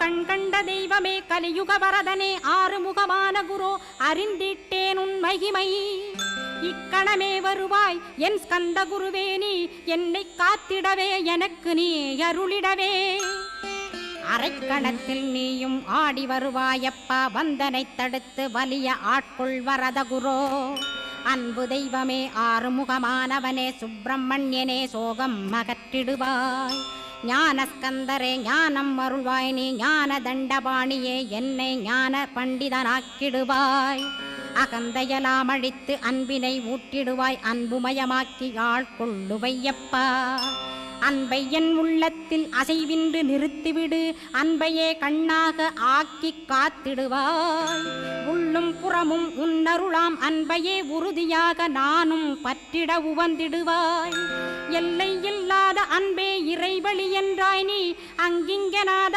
கண்கண்ட தெய்வமே கலியுக வரதனே ஆறுமுகமான குரு அறிந்திட்டேன் உன் மகிமை இக்கணமே வருவாய் என் ஸ்கந்த குருவே நீ என்னை காத்திடவே எனக்கு நீ அருளிடவே அரைக்கணத்தில் நீயும் ஆடி வருவாயப்பா வந்தனை தடுத்து வலிய ஆட்கொள் வரத குரோ அன்பு தெய்வமே ஆறுமுகமானவனே சுப்பிரமணியனே சோகம் அகற்றிடுவாய் ஞானஸ்கந்தரே ஞானம் அருள்வாய் நீ ஞான தண்டபாணியே என்னை ஞான பண்டிதனாக்கிடுவாய் அகந்தையலாம் அழித்து அன்பினை ஊட்டிடுவாய் அன்புமயமாக்கி ஆட்கொள்ளுவையப்பா அன்பை என் உள்ளத்தில் அசைவின்று நிறுத்திவிடு அன்பையே கண்ணாக ஆக்கி காத்திடுவாய் உள்ளும் புறமும் உன்னருளாம் அன்பையே உறுதியாக நானும் பற்றிட உவந்திடுவாய் எல்லை இல்லாத அன்பே இறைவழி என்றாய் நீ அங்கிங்கனாத